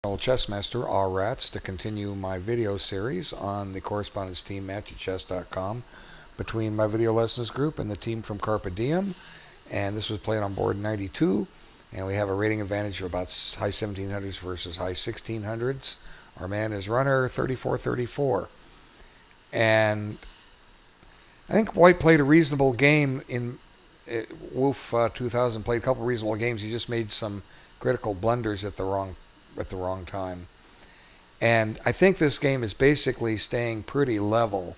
Chessmaster, all rats, to continue my video series on the correspondence team match at chess.com between my video lessons group and the team from CARPE DIEM. And this was played on board 92, and we have a rating advantage of about high 1700s versus high 1600s. Our man is runner 34-34. And I think White played a reasonable game in Wolf 2000 played a couple reasonable games. He just made some critical blunders at the wrong time. And I think this game is basically staying pretty level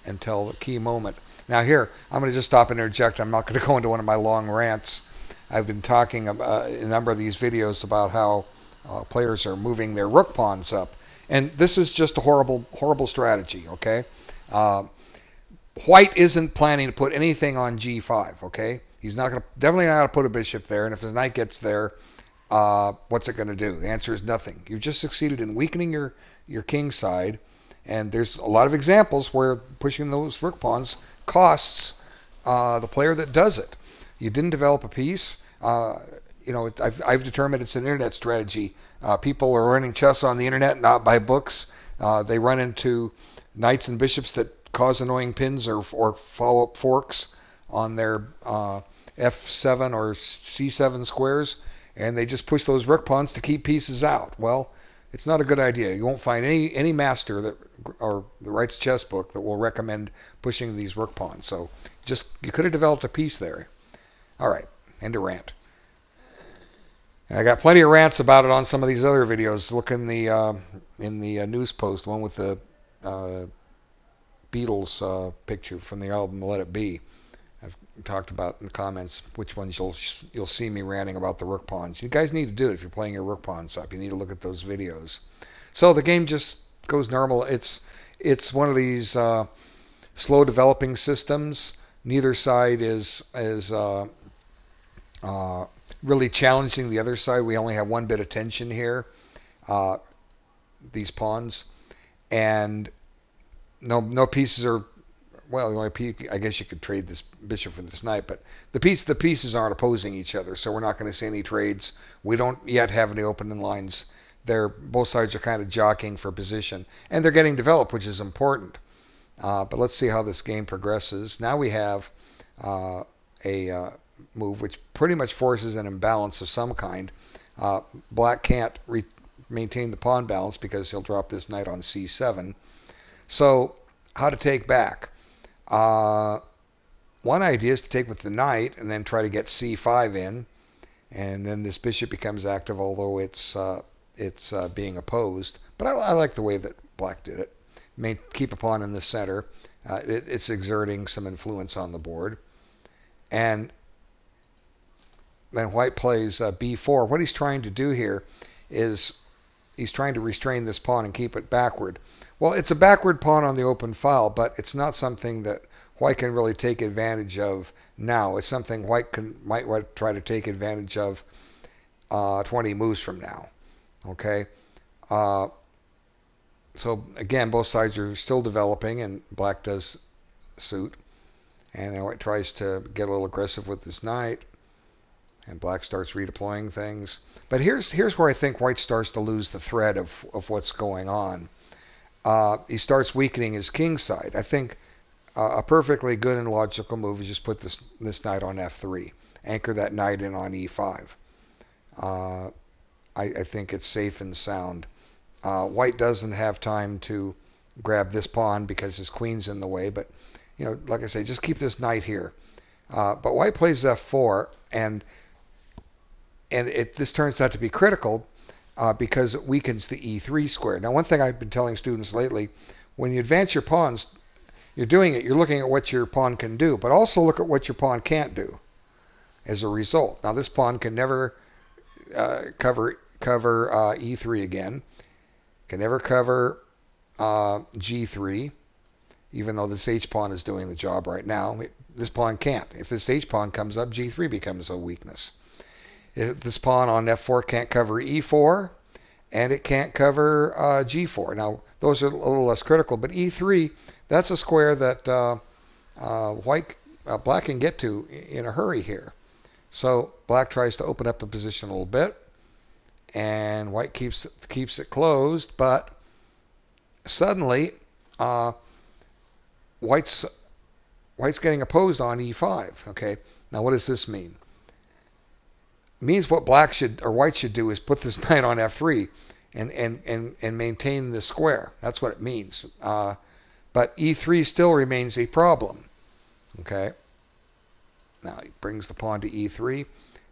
until the key moment. Now here, I'm going to just stop and interject. I'm not going to go into one of my long rants. I've been talking about, in a number of these videos about how players are moving their rook pawns up. And this is just a horrible strategy, okay? White isn't planning to put anything on g5, okay? He's definitely not going to put a bishop there, and if his knight gets there, what's it going to do? The answer is nothing. You've just succeeded in weakening your king side, and there's a lot of examples where pushing those rook pawns costs the player that does it. You didn't develop a piece. I've determined it's an internet strategy. People are learning chess on the internet, not by books. They run into knights and bishops that cause annoying pins or follow-up forks on their f7 or c7 squares, and they just push those rook pawns to keep pieces out. Well, it's not a good idea. You won't find any master that writes a chess book that will recommend pushing these rook pawns. So you could have developed a piece there. All right, end of rant. And I got plenty of rants about it on some of these other videos. Look in the news post, the one with the Beatles picture from the album Let It Be. I've talked about in the comments which ones you'll see me ranting about the rook pawns. You guys need to do it if you're playing your rook pawns up. You need to look at those videos. So the game just goes normal. It's one of these slow developing systems. Neither side is really challenging the other side. We only have one bit of tension here, these pawns, and no pieces are. Well, the only piece, I guess you could trade this bishop for this knight, but the pieces aren't opposing each other, so we're not going to see any trades. We don't yet have any opening lines. Both sides are kind of jockeying for position, and they're getting developed, which is important. But let's see how this game progresses. Now we have a move which pretty much forces an imbalance of some kind. Black can't maintain the pawn balance because he'll drop this knight on c7. So how to take back? One idea is to take with the knight and then try to get c5 in, and then this bishop becomes active, although it's being opposed. But I like the way that Black did it. Keep a pawn in the center. It's exerting some influence on the board. And then White plays b4. What he's trying to do here is he's trying to restrain this pawn and keep it backward. Well, it's a backward pawn on the open file, but it's not something that White can really take advantage of now. It's something White might try to take advantage of 20 moves from now. Okay? So again, both sides are still developing, and Black does suit. And then White tries to get a little aggressive with this knight, and Black starts redeploying things. But here's where I think White starts to lose the thread of what's going on. He starts weakening his king side. I think a perfectly good and logical move is just put this knight on f3. Anchor that knight in on e5. I think it's safe and sound. White doesn't have time to grab this pawn because his queen's in the way, but like I say, just keep this knight here. But White plays f4, and this turns out to be critical because it weakens the e3 square. Now, one thing I've been telling students lately, when you advance your pawns, you're looking at what your pawn can do, but also look at what your pawn can't do as a result. Now, this pawn can never cover e3 again, can never cover g3, even though this h-pawn is doing the job right now. This pawn can't. If this h-pawn comes up, g3 becomes a weakness. This pawn on f4 can't cover e4, and it can't cover g4. Now, those are a little less critical, but e3, that's a square that Black can get to in a hurry here. So Black tries to open up the position a little bit, and white keeps it closed, but suddenly white's getting opposed on e5. Okay, now what does this mean? It means what white should do is put this knight on f3 and maintain the square. That's what it means. But e3 still remains a problem. Okay. Now he brings the pawn to e3.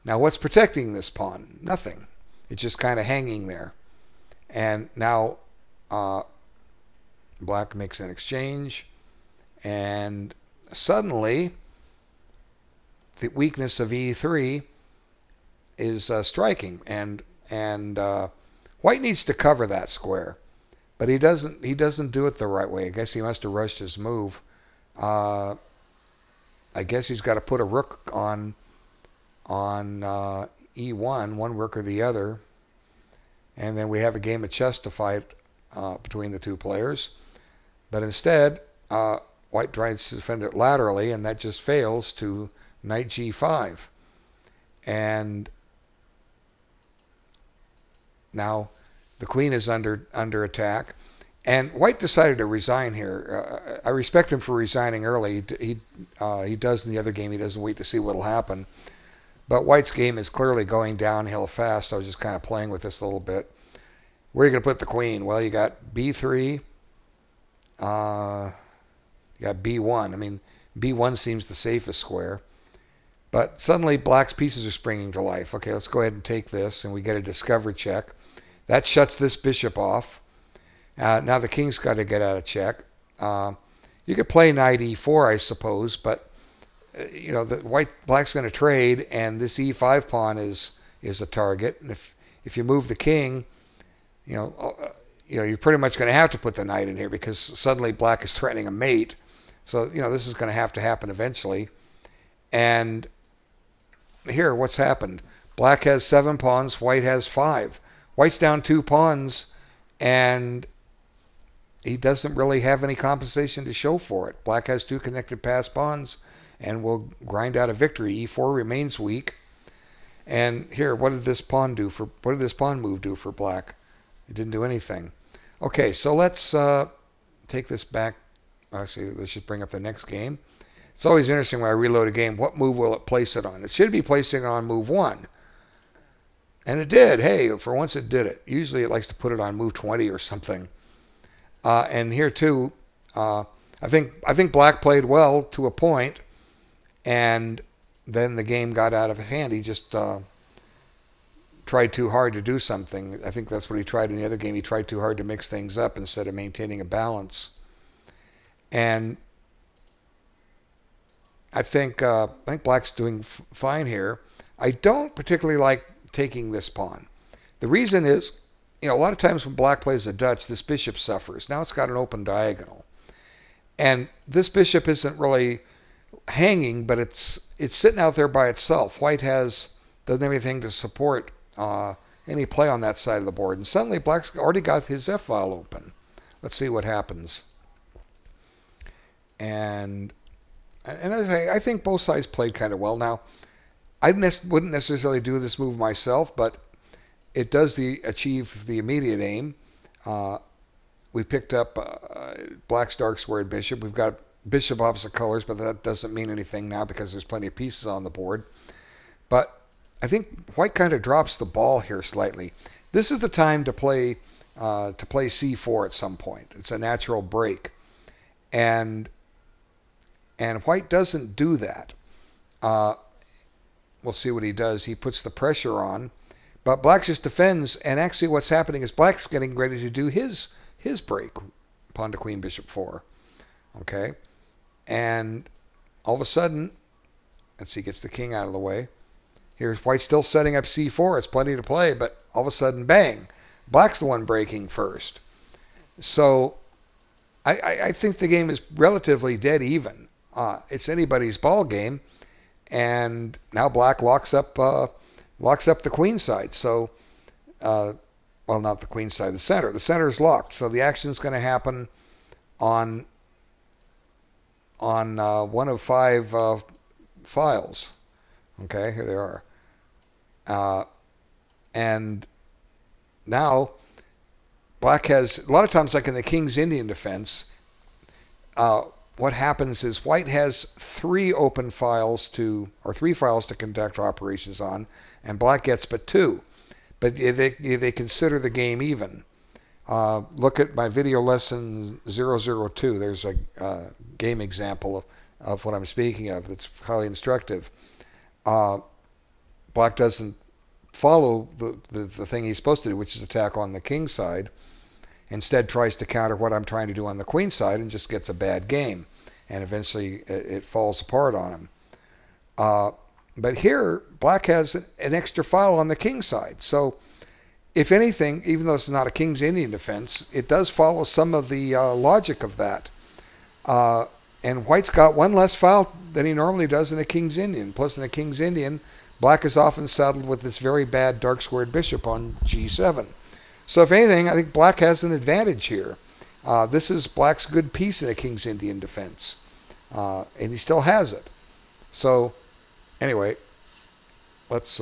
Now what's protecting this pawn? Nothing. It's just kind of hanging there. And now black makes an exchange, and suddenly the weakness of e3 is striking, and white needs to cover that square, but he doesn't do it the right way. I guess he must have rushed his move. I guess he's got to put a rook on e1, one rook or the other, and then we have a game of chess to fight between the two players. But instead, white tries to defend it laterally, and that just fails to knight g5. And now the queen is under attack, and white decided to resign here. I respect him for resigning early. He does in the other game. He doesn't wait to see what will happen. But white's game is clearly going downhill fast. I was just kind of playing with this a little bit. Where are you going to put the queen? Well, you got b3. You got b1. I mean, b1 seems the safest square. But suddenly black's pieces are springing to life. Okay, let's go ahead and take this, and we get a discovery check. That shuts this bishop off. Now the king's got to get out of check. You could play knight e4, I suppose, but the black's going to trade, and this e5 pawn is a target. And if you move the king, you're pretty much going to have to put the knight in here, because suddenly black is threatening a mate. So this is going to have to happen eventually. And here, what's happened? Black has 7 pawns, white has 5. White's down 2 pawns, and he doesn't really have any compensation to show for it. Black has 2 connected passed pawns and will grind out a victory. E4 remains weak. And here, what did this pawn move do for black? It didn't do anything. Okay, so let's take this back. Actually, let's just bring up the next game. It's always interesting when I reload a game, what move will it place it on? It should be placing it on move 1. And it did. Hey, for once it did it. Usually it likes to put it on move 20 or something. And here too, I think black played well to a point, and then the game got out of hand. He just tried too hard to do something. I think that's what he tried in the other game. He tried too hard to mix things up instead of maintaining a balance. And I think black's doing fine here. I don't particularly like taking this pawn. The reason is, a lot of times when black plays a Dutch, this bishop suffers. Now it's got an open diagonal. And this bishop isn't really hanging, but it's sitting out there by itself. White doesn't have anything to support any play on that side of the board. And suddenly black's already got his f-file open. Let's see what happens. And as I think both sides played kind of well. Now, I wouldn't necessarily do this move myself, but it does achieve the immediate aim. We picked up black's dark squared bishop. We've got bishop opposite colors, but that doesn't mean anything now because there's plenty of pieces on the board. But I think white kind of drops the ball here slightly. This is the time to play c4 at some point. It's a natural break, and white doesn't do that. We'll see what he does. He puts the pressure on, but black just defends, and actually what's happening is black's getting ready to do his break, pawn to queen, bishop 4. Okay, and all of a sudden, let's see, gets the king out of the way. Here's white still setting up c4. It's plenty to play, but all of a sudden, bang, black's the one breaking first. So I think the game is relatively dead even. It's anybody's ball game, and now black locks up the queen side. So, well, not the queen side, the center. The center is locked. So the action is going to happen on one of 5 files. Okay, here they are. And now black has, a lot of times like in the King's Indian defense, what happens is white has three open files to, or three files to conduct operations on, and black gets but two. But they consider the game even. Look at my video lesson 002. There's a game example of what I'm speaking of that's highly instructive. Black doesn't follow the thing he's supposed to do, which is attack on the king side. Instead tries to counter what I'm trying to do on the queen side and just gets a bad game. And eventually it falls apart on him. But here, black has an extra file on the king side. So if anything, even though it's not a King's Indian defense, it does follow some of the logic of that. And white's got one less file than he normally does in a King's Indian. Plus, in a King's Indian, black is often saddled with this very bad dark squared bishop on g7. So if anything, I think black has an advantage here. This is black's good piece in a King's Indian defense. And he still has it. So anyway, let's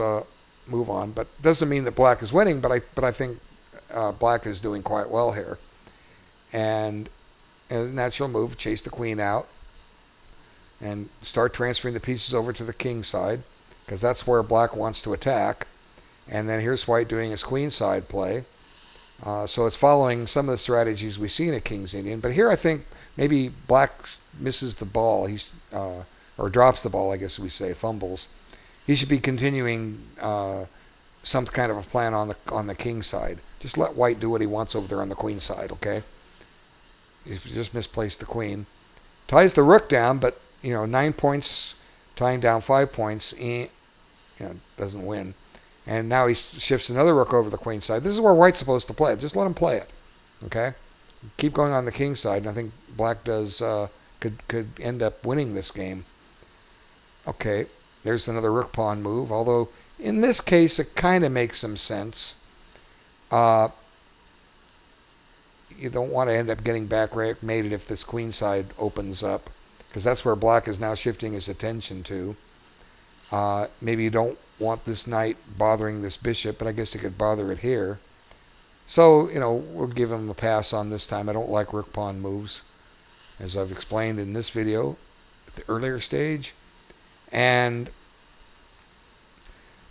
move on. But doesn't mean that black is winning, but I think black is doing quite well here. And a natural move, chase the queen out and start transferring the pieces over to the king side, because that's where black wants to attack. And then here's white doing his queen side play. So it's following some of the strategies we see in a King's Indian. But here I think maybe black misses the ball. Or drops the ball, I guess we say, fumbles. He should be continuing some kind of a plan on the king side. Just let white do what he wants over there on the queen side, okay? If you just misplaced the queen. Ties the rook down, but 9 points, tying down 5 points, doesn't win. And now he shifts another rook over the queen side. This is where white's supposed to play it. Just let him play it, okay? Keep going on the king side, and I think black does could end up winning this game. Okay, there's another rook pawn move, although in this case it kind of makes some sense. You don't want to end up getting backmated if this queen side opens up, because that's where black is now shifting his attention to. Maybe you don't want this knight bothering this bishop, but I guess you could bother it here. So, we'll give him a pass on this time. I don't like rook pawn moves, as I've explained in this video at the earlier stage. And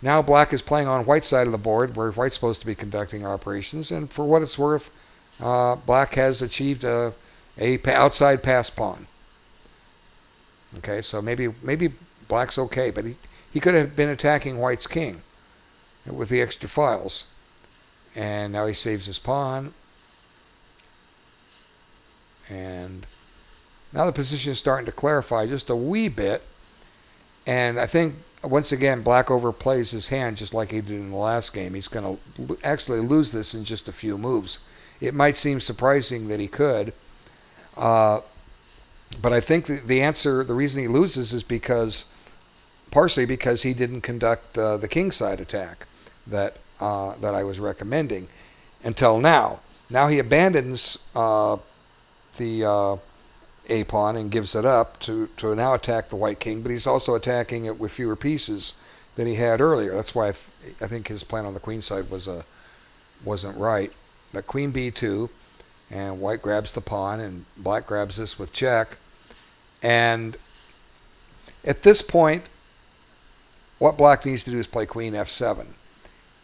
now black is playing on white's side of the board, where white's supposed to be conducting operations. And for what it's worth, black has achieved a outside pass pawn. Okay, so maybe black's okay, but he could have been attacking white's king with the extra files. And now he saves his pawn. And now the position is starting to clarify just a wee bit. And I think, once again, black overplays his hand just like he did in the last game. He's going to actually lose this in just a few moves. It might seem surprising that he could. But I think the reason he loses is partially because he didn't conduct the king side attack that I was recommending until now. Now he abandons the a pawn and gives it up to now attack the white king, but he's also attacking it with fewer pieces than he had earlier. That's why I think his plan on the queen side wasn't right. But queen b2, and white grabs the pawn, and black grabs this with check. And at this point, what black needs to do is play queen f7.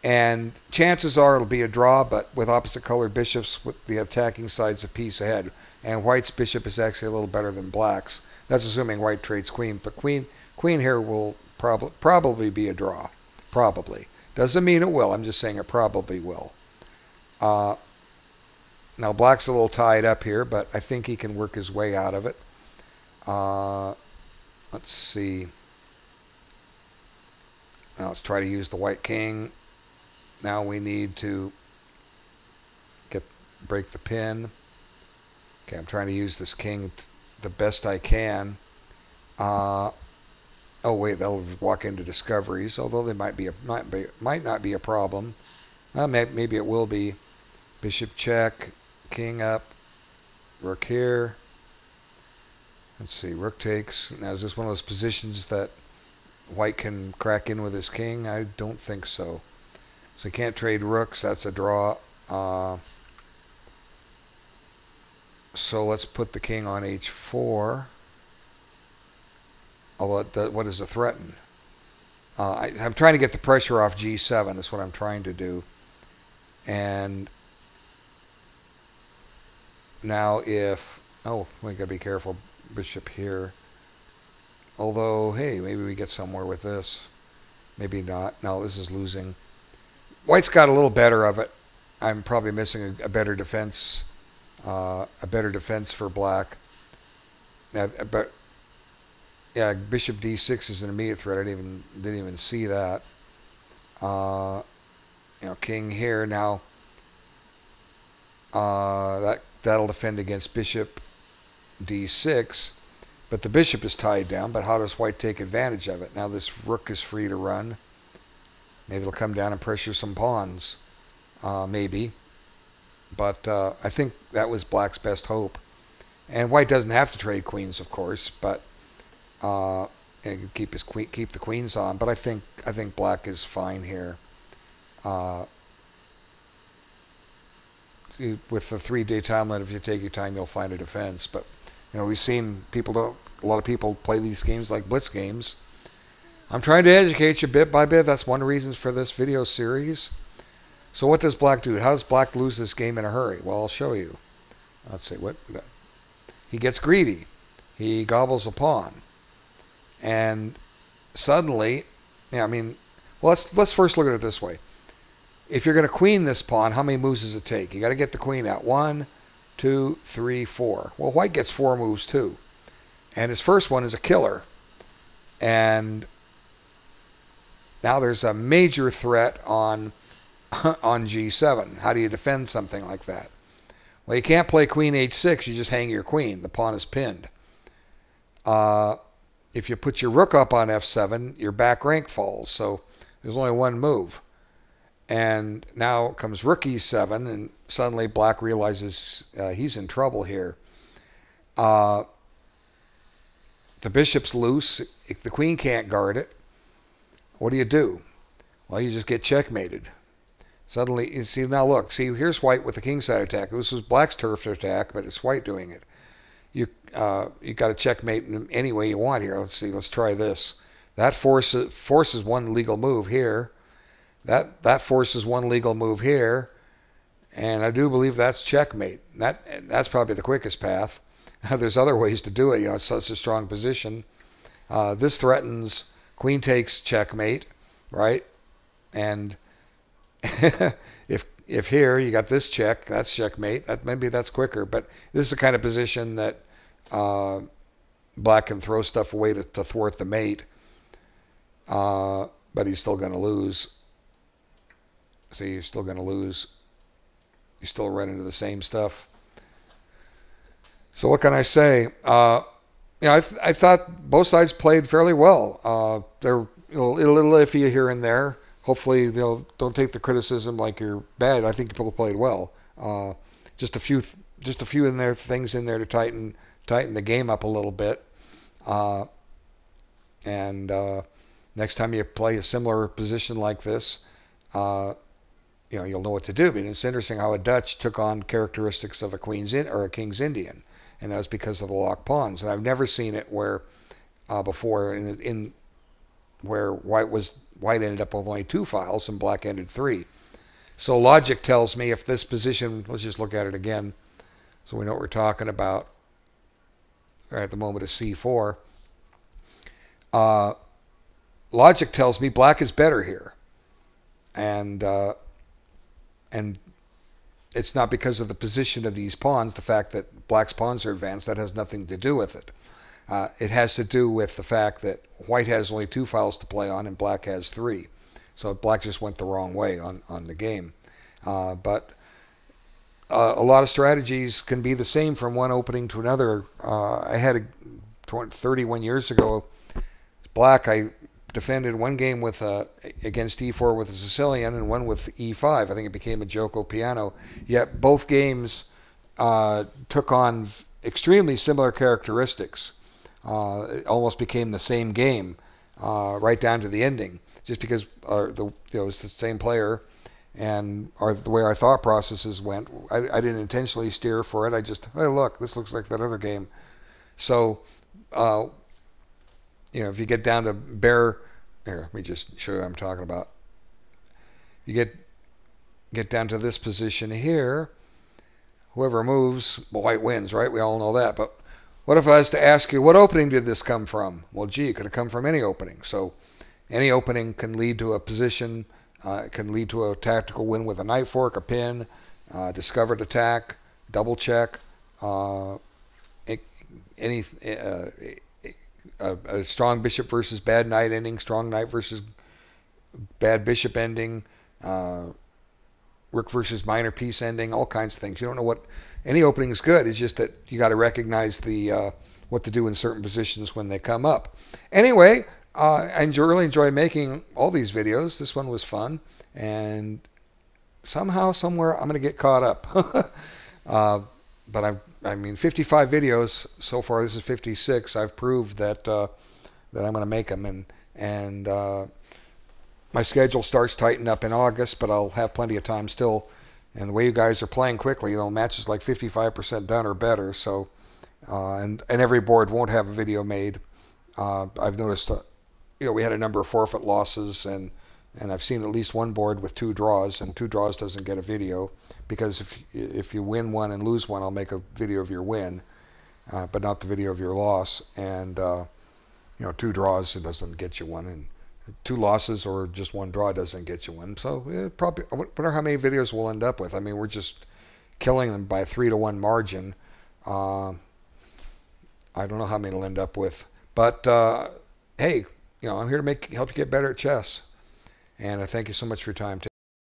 And chances are it'll be a draw, but with opposite colored bishops, with the attacking side's a piece ahead. And white's bishop is actually a little better than black's. That's assuming white trades queen. But queen here will probably be a draw. Probably. Doesn't mean it will. I'm just saying it probably will. Now black's a little tied up here, but I think he can work his way out of it. Let's see. Now let's try to use the white king. Now we need to break the pin. Okay, I'm trying to use this king the best I can. Oh wait, they'll walk into discoveries, although they might not be a problem. Maybe it will be. Bishop check, king up, rook here. Let's see, rook takes. Now is this one of those positions that white can crack in with his king? I don't think so. So you can't trade rooks. That's a draw. So let's put the king on h4. Although, what does it threaten? I'm trying to get the pressure off g7. That's what I'm trying to do. And now if... Oh, we got to be careful. Bishop here. Although, hey, maybe we get somewhere with this. Maybe not. No, this is losing. White's got a little better of it. I'm probably missing a better defense. A better defense for black. But yeah, bishop d6 is an immediate threat. I didn't even see that. King here now. That'll defend against bishop d6, but the bishop is tied down. But how does white take advantage of it? Now this rook is free to run. Maybe it'll come down and pressure some pawns. Maybe. But I think that was black's best hope. And white doesn't have to trade queens, of course, but keep the queens on. But I think black is fine here. With the 3-day time limit, if you take your time, you'll find a defense. But we've seen a lot of people play these games like blitz games. I'm trying to educate you bit by bit. That's one of the reasons for this video series. So what does black do? How does black lose this game in a hurry? Well, I'll show you. Let's see. He gets greedy. He gobbles a pawn. And suddenly, let's first look at it this way. If you're going to queen this pawn, how many moves does it take? You got to get the queen out. 1, 2, 3, 4. Well, white gets 4 moves too. And his first one is a killer. And now there's a major threat on g7. How do you defend something like that? Well, you can't play queen h6. You just hang your queen. The pawn is pinned. If you put your rook up on f7, your back rank falls. So there's only one move. And now comes rook e7, and suddenly black realizes he's in trouble here. The bishop's loose. The queen can't guard it. What do? Well, you just get checkmated. Suddenly, you see, now look. See, here's white with the kingside attack. This was black's turf attack, but it's white doing it. You got to checkmate in any way you want here. Let's see. Let's try this. That forces one legal move here. That forces one legal move here, and I do believe that's checkmate. That's probably the quickest path. There's other ways to do it. It's such a strong position. This threatens queen takes checkmate, right? And if here you got this check, that's checkmate. Maybe that's quicker. But this is the kind of position that black can throw stuff away to thwart the mate. But he's still going to lose. See, you're still going to lose. You still run into the same stuff. So what can I say? I thought both sides played fairly well. They're a little iffy here and there. Hopefully they'll don't take the criticism like you're bad. I think people played well. Just a few things in there to tighten the game up a little bit. And next time you play a similar position like this, you'll know what to do. But it's interesting how a Dutch took on characteristics of a king's Indian, and that was because of the locked pawns. And I've never seen it where before in where white ended up with only 2 files and black ended 3. So logic tells me if this position, let's just look at it again, so we know what we're talking about. At the moment of c4, logic tells me black is better here. And it's not because of the position of these pawns, the fact that black's pawns are advanced. That has nothing to do with it. It has to do with the fact that white has only 2 files to play on and black has 3. So black just went the wrong way on the game. But a lot of strategies can be the same from one opening to another. I had 31 years ago, black, I defended one game with against e4 with a Sicilian and one with e5. I think it became a Gioco Piano. Yet both games took on extremely similar characteristics. It almost became the same game right down to the ending, just because it was the same player and the way our thought processes went. I didn't intentionally steer for it. I just, hey, look, this looks like that other game. So, if you get down to here, let me just show you what I'm talking about. You get down to this position here. Whoever moves, well, white wins, right? We all know that. But what if I was to ask you, what opening did this come from? Well, gee, it could have come from any opening. So any opening can lead to a position. It can lead to a tactical win with a knight fork, a pin, discovered attack, double check, any a strong bishop versus bad knight ending, strong knight versus bad bishop ending, rook versus minor piece ending, all kinds of things. You don't know what any opening is good. It's just that you got to recognize the what to do in certain positions when they come up. Anyway, I really enjoy making all these videos. This one was fun, and somehow, somewhere, I'm going to get caught up. But I mean, 55 videos so far. This is 56. I've proved that I'm going to make them, and my schedule starts tightening up in August, but I'll have plenty of time still. And the way you guys are playing quickly, match is like 55% done or better. So, and every board won't have a video made. I've noticed, we had a number of forfeit losses, and I've seen at least one board with 2 draws, and 2 draws doesn't get a video, because if you win one and lose one, I'll make a video of your win, but not the video of your loss. And 2 draws, it doesn't get you one, and 2 losses or just 1 draw doesn't get you one. So probably, I wonder how many videos we'll end up with. I mean, we're just killing them by 3-1 margin. I don't know how many we'll end up with, but hey, I'm here to help you get better at chess. And I thank you so much for your time.